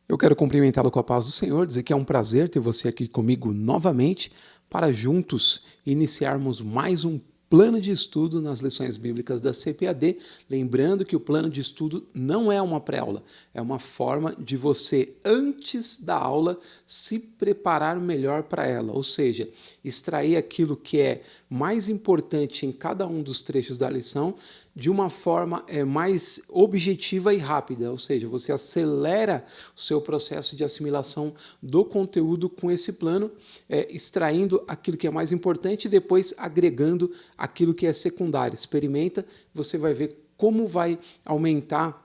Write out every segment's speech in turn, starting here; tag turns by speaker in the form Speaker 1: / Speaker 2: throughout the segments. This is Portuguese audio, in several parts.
Speaker 1: Eu quero cumprimentá-lo com a paz do Senhor, dizer que é um prazer ter você aqui comigo novamente para juntos iniciarmos mais um plano de estudo nas lições bíblicas da CPAD, lembrando que o plano de estudo não é uma pré-aula, é uma forma de você, antes da aula, se preparar melhor para ela, ou seja, extrair aquilo que é mais importante em cada um dos trechos da lição de uma forma mais objetiva e rápida, ou seja, você acelera o seu processo de assimilação do conteúdo com esse plano, extraindo aquilo que é mais importante e depois agregando aquilo que é secundário. Experimenta, você vai ver como vai aumentar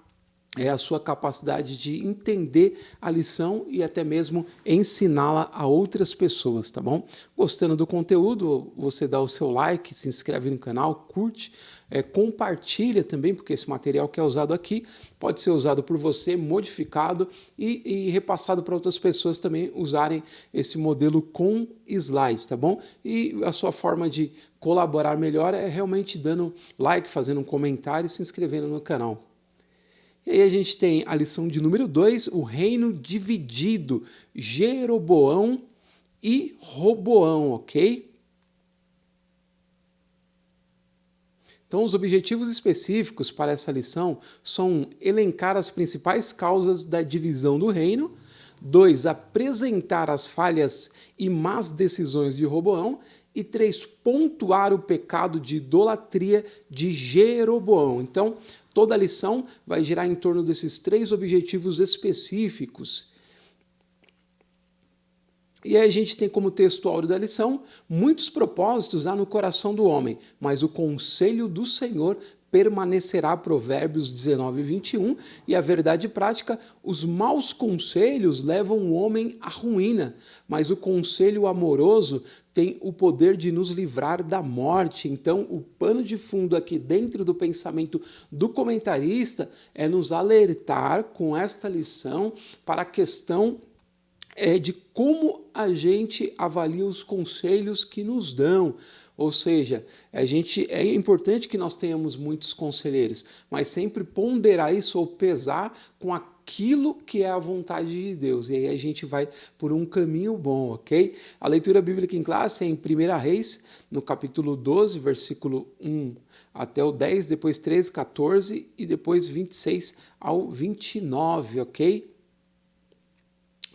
Speaker 1: a sua capacidade de entender a lição e até mesmo ensiná-la a outras pessoas, tá bom? Gostando do conteúdo, você dá o seu like, se inscreve no canal, curte, compartilha também, porque esse material que é usado aqui pode ser usado por você, modificado e repassado para outras pessoas também usarem esse modelo com slide, tá bom? E a sua forma de colaborar melhor é realmente dando like, fazendo um comentário e se inscrevendo no canal. E aí a gente tem a lição de número 2, o reino dividido, Jeroboão e Roboão, ok? Então, os objetivos específicos para essa lição são elencar as principais causas da divisão do reino, 2, apresentar as falhas e más decisões de Roboão, e 3, pontuar o pecado de idolatria de Jeroboão. Então, toda a lição vai girar em torno desses 3 objetivos específicos. E aí a gente tem como texto áureo da lição: muitos propósitos há no coração do homem, mas o conselho do Senhor permanecerá, Provérbios 19, 21, e a verdade prática: os maus conselhos levam o homem à ruína, mas o conselho amoroso tem o poder de nos livrar da morte. Então, o pano de fundo aqui dentro do pensamento do comentarista é nos alertar com esta lição para a questão de como a gente avalia os conselhos que nos dão. Ou seja, é importante que nós tenhamos muitos conselheiros, mas sempre ponderar isso ou pesar com aquilo que é a vontade de Deus. E aí a gente vai por um caminho bom, ok? A leitura bíblica em classe é em 1 Reis, no capítulo 12, versículo 1 até o 10, depois 13, 14 e depois 26 ao 29, ok?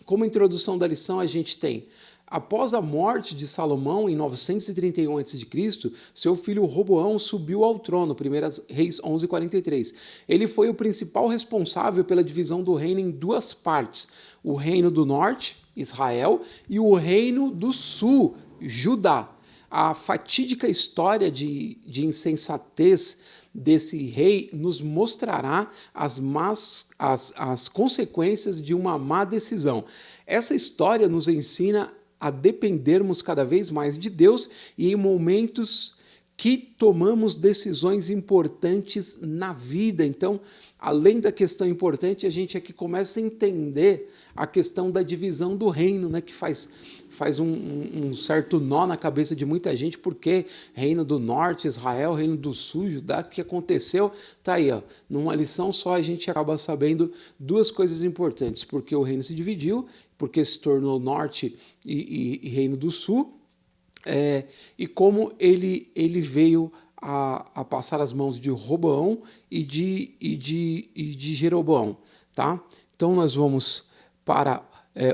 Speaker 1: Como introdução da lição, a gente tem: após a morte de Salomão, em 931 a.C., seu filho Roboão subiu ao trono, 1 Reis 11:43. Ele foi o principal responsável pela divisão do reino em 2 partes: o reino do norte, Israel, e o reino do sul, Judá. A fatídica história de insensatez desse rei nos mostrará as consequências de uma má decisão. Essa história nos ensina a dependermos cada vez mais de Deus e em momentos que tomamos decisões importantes na vida. Então, além da questão importante, a gente aqui começa a entender a questão da divisão do reino, né, que faz um certo nó na cabeça de muita gente, porque reino do norte, Israel, reino do sul, Judá, o que aconteceu? Tá aí, ó, numa lição só a gente acaba sabendo 2 coisas importantes: porque o reino se dividiu, porque se tornou norte e reino do sul, e como ele veio a passar as mãos de Roboão e de Jeroboão, tá? Então nós vamos para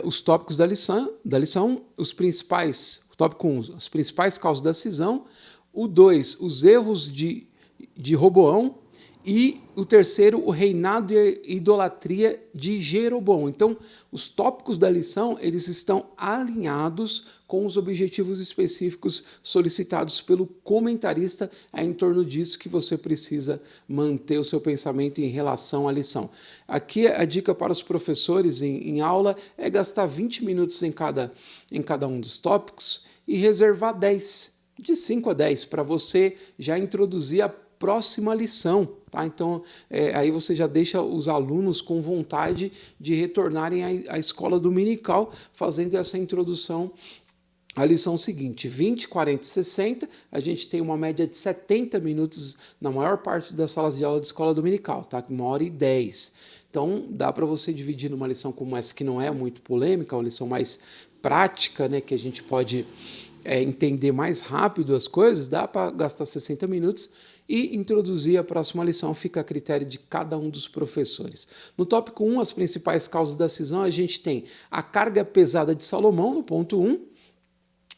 Speaker 1: os tópicos da lição, os principais, tópico 1, as principais causas da cisão, o 2, os erros de Roboão, e o 3, o reinado e a idolatria de Jeroboão. Então, os tópicos da lição, eles estão alinhados com os objetivos específicos solicitados pelo comentarista. É em torno disso que você precisa manter o seu pensamento em relação à lição. Aqui a dica para os professores em aula é gastar 20 minutos em cada um dos tópicos e reservar 10, de 5 a 10, para você já introduzir a próxima lição, tá? Então, aí você já deixa os alunos com vontade de retornarem à escola dominical, fazendo essa introdução à lição seguinte: 20, 40 e 60, a gente tem uma média de 70 minutos na maior parte das salas de aula de escola dominical, tá? 1h10. Então, dá para você dividir numa lição como essa, que não é muito polêmica, uma lição mais prática, né, que a gente pode entender mais rápido as coisas, dá para gastar 60 minutos e introduzir a próxima lição, fica a critério de cada um dos professores. No tópico 1, as principais causas da cisão, a gente tem a carga pesada de Salomão, no ponto 1,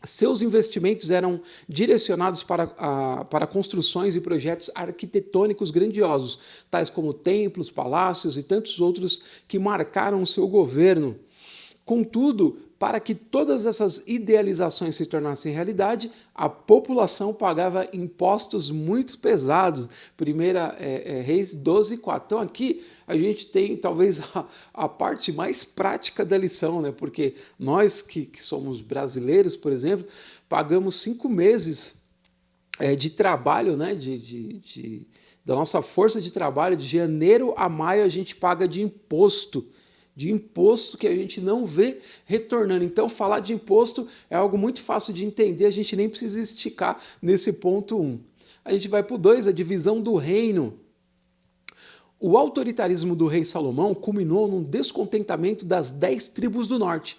Speaker 1: seus investimentos eram direcionados para construções e projetos arquitetônicos grandiosos, tais como templos, palácios e tantos outros que marcaram o seu governo. Contudo, para que todas essas idealizações se tornassem realidade, a população pagava impostos muito pesados. 1 Reis 12:4. Então aqui a gente tem talvez a parte mais prática da lição, né? Porque nós que somos brasileiros, por exemplo, pagamos 5 meses de trabalho, né? Da nossa força de trabalho, de janeiro a maio a gente paga de imposto que a gente não vê retornando. Então, falar de imposto é algo muito fácil de entender, a gente nem precisa esticar nesse ponto 1. A gente vai para o 2, a divisão do reino. O autoritarismo do rei Salomão culminou num descontentamento das 10 tribos do norte.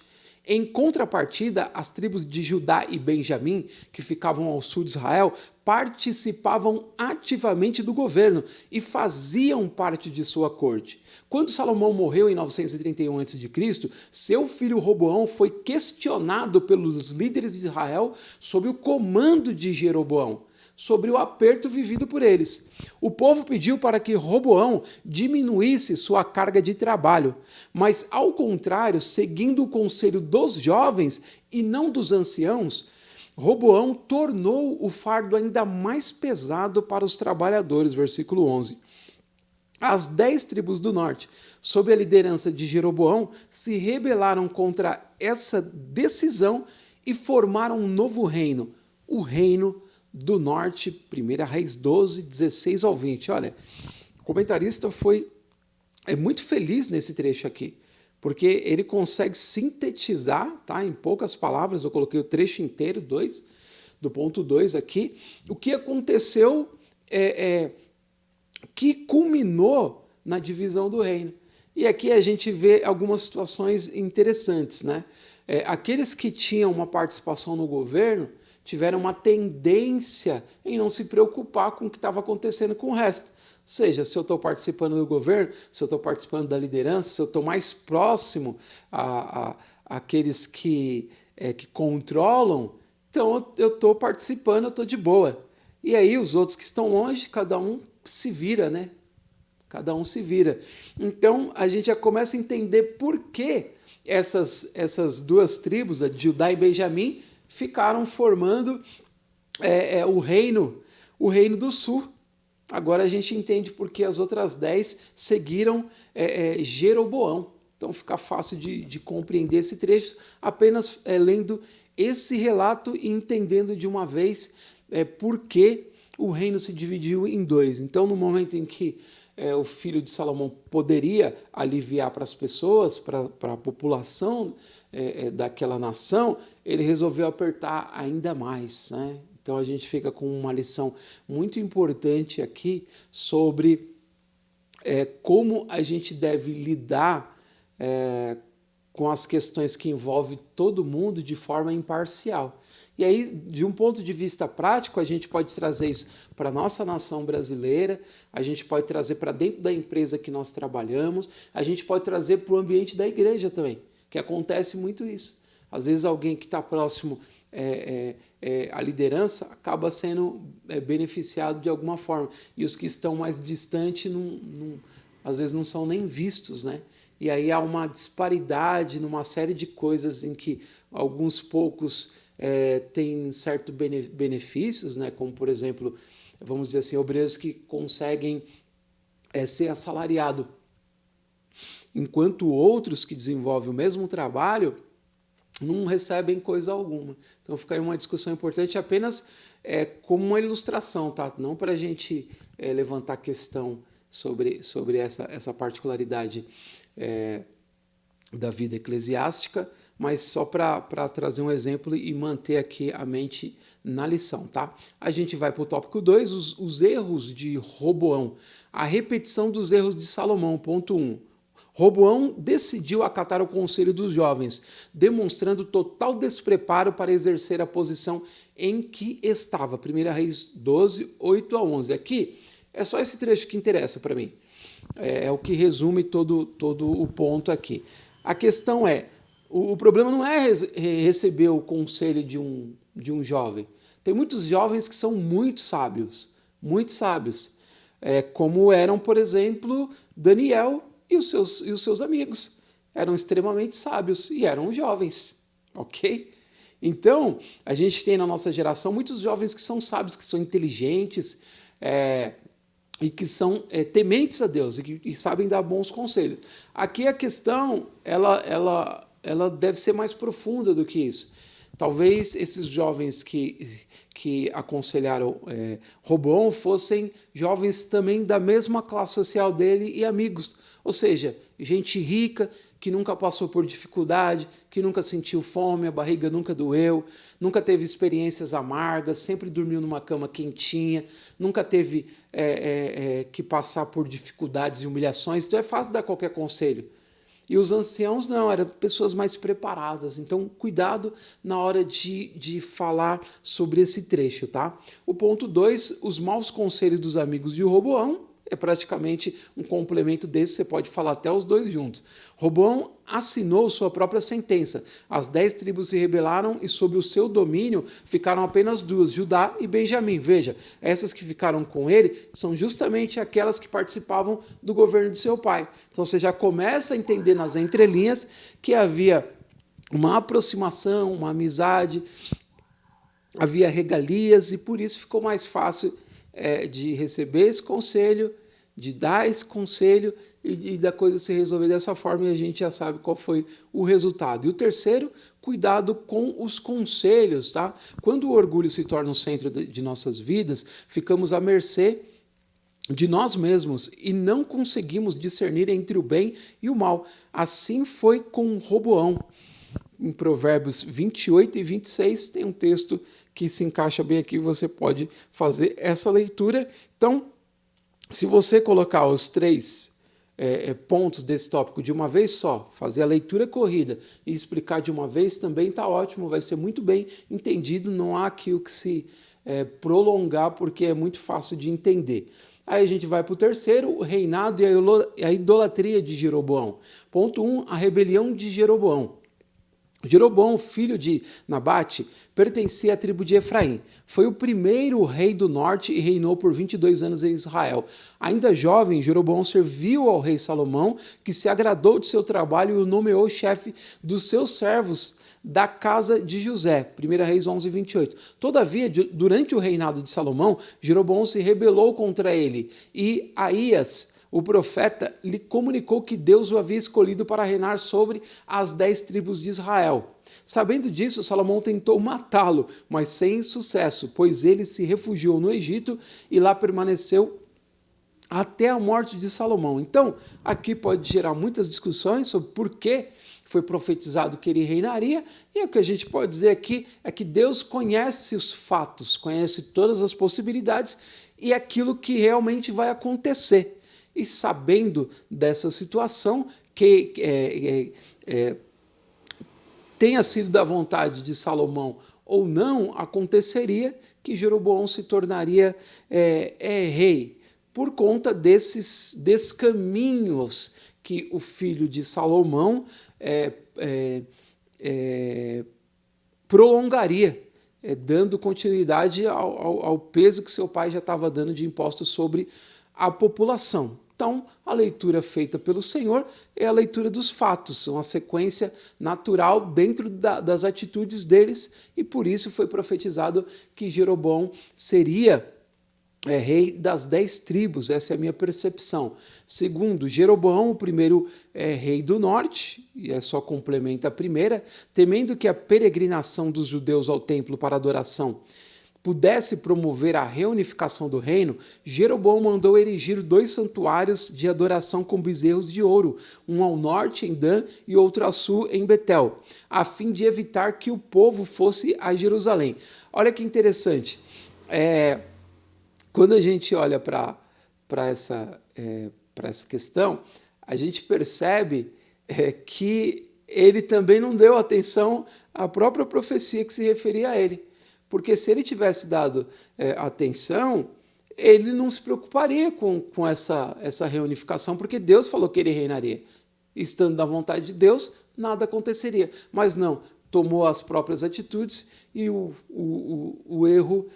Speaker 1: Em contrapartida, as tribos de Judá e Benjamim, que ficavam ao sul de Israel, participavam ativamente do governo e faziam parte de sua corte. Quando Salomão morreu em 931 a.C., seu filho Roboão foi questionado pelos líderes de Israel sobre o comando de Jeroboão, sobre o aperto vivido por eles. O povo pediu para que Roboão diminuísse sua carga de trabalho, mas, ao contrário, seguindo o conselho dos jovens e não dos anciãos, Roboão tornou o fardo ainda mais pesado para os trabalhadores. Versículo 11. As 10 tribos do norte, sob a liderança de Jeroboão, se rebelaram contra essa decisão e formaram um novo reino, o reino do norte. 1 Reis 12, 16 ao 20. Olha, o comentarista foi muito feliz nesse trecho aqui, porque ele consegue sintetizar, tá, em poucas palavras, eu coloquei o trecho inteiro, do ponto 2 aqui, o que aconteceu que culminou na divisão do reino. E aqui a gente vê algumas situações interessantes, né? Aqueles que tinham uma participação no governo tiveram uma tendência em não se preocupar com o que estava acontecendo com o resto. Ou seja, se eu estou participando do governo, se eu estou participando da liderança, se eu estou mais próximo àqueles que controlam, então eu estou participando, eu estou de boa. E aí os outros que estão longe, cada um se vira, né? Cada um se vira. Então a gente já começa a entender por que essas duas tribos, a de Judá e Benjamim, ficaram formando o reino do sul. Agora a gente entende por que as outras 10 seguiram Jeroboão. Então fica fácil de compreender esse trecho apenas lendo esse relato e entendendo de uma vez por que o reino se dividiu em 2. Então, no momento em que o filho de Salomão poderia aliviar para as pessoas, para a população daquela nação, ele resolveu apertar ainda mais, né? Então a gente fica com uma lição muito importante aqui sobre como a gente deve lidar com as questões que envolvem todo mundo de forma imparcial. E aí, de um ponto de vista prático, a gente pode trazer isso para a nossa nação brasileira, a gente pode trazer para dentro da empresa que nós trabalhamos, a gente pode trazer para o ambiente da igreja também, que acontece muito isso. Às vezes alguém que está próximo à liderança acaba sendo beneficiado de alguma forma, e os que estão mais distantes às vezes não são nem vistos, né? E aí há uma disparidade numa série de coisas em que alguns poucos têm certos benefícios, né? Como, por exemplo, vamos dizer assim, obreiros que conseguem ser assalariado, enquanto outros que desenvolvem o mesmo trabalho não recebem coisa alguma. Então fica aí uma discussão importante apenas como uma ilustração, tá? Não para a gente levantar questão sobre essa particularidade da vida eclesiástica, mas só para trazer um exemplo e manter aqui a mente na lição, tá? A gente vai para o tópico 2, os erros de Roboão. A repetição dos erros de Salomão, ponto 1. Roboão decidiu acatar o conselho dos jovens, demonstrando total despreparo para exercer a posição em que estava. 1 Reis 12, 8 a 11. Aqui é só esse trecho que interessa para mim. É o que resume todo o ponto aqui. A questão é, o problema não é receber o conselho de um jovem. Tem muitos jovens que são muito sábios, como eram, por exemplo, Daniel e os seus amigos. Eram extremamente sábios e eram jovens, ok? Então, a gente tem na nossa geração muitos jovens que são sábios, que são inteligentes, e que são tementes a Deus e sabem dar bons conselhos. Aqui a questão, ela deve ser mais profunda do que isso. Talvez esses jovens que aconselharam Roboão fossem jovens também da mesma classe social dele e amigos. Ou seja, gente rica, que nunca passou por dificuldade, que nunca sentiu fome, a barriga nunca doeu, nunca teve experiências amargas, sempre dormiu numa cama quentinha, nunca teve que passar por dificuldades e humilhações. Então é fácil dar qualquer conselho. E os anciãos não, eram pessoas mais preparadas. Então, cuidado na hora de falar sobre esse trecho, tá? O ponto 2, os maus conselhos dos amigos de Roboão, é praticamente um complemento desse, você pode falar até os dois juntos. Roboão assinou sua própria sentença. As 10 tribos se rebelaram e sob o seu domínio ficaram apenas 2, Judá e Benjamim. Veja, essas que ficaram com ele são justamente aquelas que participavam do governo de seu pai. Então você já começa a entender nas entrelinhas que havia uma aproximação, uma amizade, havia regalias e por isso ficou mais fácil de receber esse conselho, de dar esse conselho e da coisa se resolver dessa forma e a gente já sabe qual foi o resultado. E o terceiro, cuidado com os conselhos, tá? Quando o orgulho se torna o centro de nossas vidas, ficamos à mercê de nós mesmos e não conseguimos discernir entre o bem e o mal. Assim foi com Roboão. Em Provérbios 28 e 26 tem um texto que se encaixa bem aqui, você pode fazer essa leitura. Então, se você colocar os 3 pontos desse tópico de uma vez só, fazer a leitura corrida e explicar de uma vez, também está ótimo, vai ser muito bem entendido, não há aqui o que se prolongar, porque é muito fácil de entender. Aí a gente vai para o terceiro, o reinado e a idolatria de Jeroboão. Ponto 1, a rebelião de Jeroboão. Jeroboão, filho de Nabate, pertencia à tribo de Efraim. Foi o primeiro rei do norte e reinou por 22 anos em Israel. Ainda jovem, Jeroboão serviu ao rei Salomão, que se agradou de seu trabalho e o nomeou chefe dos seus servos da casa de José. 1 Reis 11, 28. Todavia, durante o reinado de Salomão, Jeroboão se rebelou contra ele e Aías, o profeta, lhe comunicou que Deus o havia escolhido para reinar sobre as 10 tribos de Israel. Sabendo disso, Salomão tentou matá-lo, mas sem sucesso, pois ele se refugiou no Egito e lá permaneceu até a morte de Salomão. Então, aqui pode gerar muitas discussões sobre por que foi profetizado que ele reinaria, e o que a gente pode dizer aqui é que Deus conhece os fatos, conhece todas as possibilidades e aquilo que realmente vai acontecer. E sabendo dessa situação, que tenha sido da vontade de Salomão ou não, aconteceria que Jeroboão se tornaria rei, por conta desses caminhos que o filho de Salomão prolongaria, dando continuidade ao peso que seu pai já estava dando de impostos sobre a população. Então, a leitura feita pelo Senhor é a leitura dos fatos, uma sequência natural dentro das atitudes deles, e por isso foi profetizado que Jeroboão seria rei das 10 tribos, essa é a minha percepção. Segundo, Jeroboão, o primeiro rei do norte, e só complementa a primeira, temendo que a peregrinação dos judeus ao templo para adoração pudesse promover a reunificação do reino, Jeroboão mandou erigir 2 santuários de adoração com bezerros de ouro, um ao norte em Dan e outro ao sul em Betel, a fim de evitar que o povo fosse a Jerusalém. Olha que interessante, quando a gente olha para essa questão, a gente percebe que ele também não deu atenção à própria profecia que se referia a ele. Porque se ele tivesse dado atenção, ele não se preocuparia com essa reunificação, porque Deus falou que ele reinaria. Estando na vontade de Deus, nada aconteceria. Mas não, tomou as próprias atitudes e o erro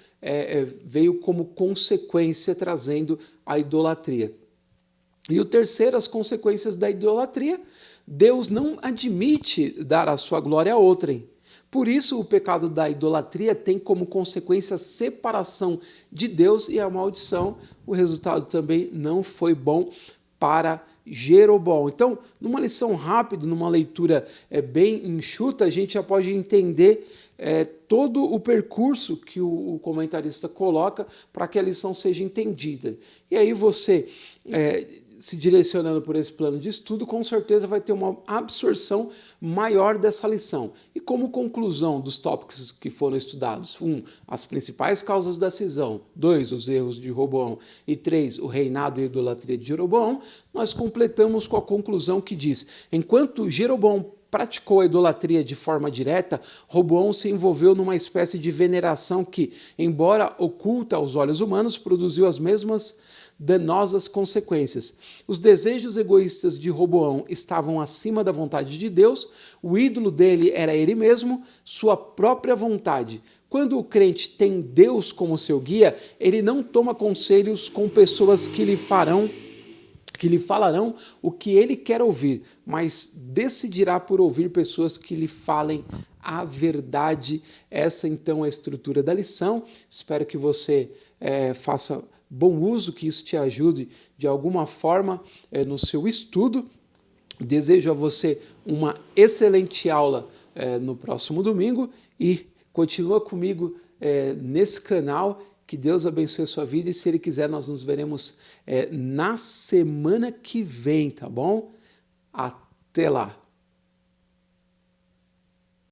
Speaker 1: veio como consequência, trazendo a idolatria. E o terceiro, as consequências da idolatria. Deus não admite dar a sua glória a outrem. Por isso, o pecado da idolatria tem como consequência a separação de Deus e a maldição. O resultado também não foi bom para Jeroboão. Então, numa lição rápida, numa leitura bem enxuta, a gente já pode entender todo o percurso que o comentarista coloca para que a lição seja entendida. E aí você, se direcionando por esse plano de estudo, com certeza vai ter uma absorção maior dessa lição. E como conclusão dos tópicos que foram estudados: 1. As principais causas da cisão. 2. Os erros de Roboão. E 3. O reinado e a idolatria de Jeroboão. Nós completamos com a conclusão que diz: enquanto Jeroboão praticou a idolatria de forma direta, Roboão se envolveu numa espécie de veneração que, embora oculta aos olhos humanos, produziu as mesmas danosas consequências. Os desejos egoístas de Roboão estavam acima da vontade de Deus, o ídolo dele era ele mesmo, sua própria vontade. Quando o crente tem Deus como seu guia, ele não toma conselhos com pessoas que lhe falarão o que ele quer ouvir, mas decidirá por ouvir pessoas que lhe falem a verdade. Essa então é a estrutura da lição. Espero que você faça bom uso, que isso te ajude de alguma forma no seu estudo. Desejo a você uma excelente aula no próximo domingo e continua comigo nesse canal. Que Deus abençoe a sua vida e, se Ele quiser, nós nos veremos na semana que vem, tá bom? Até lá!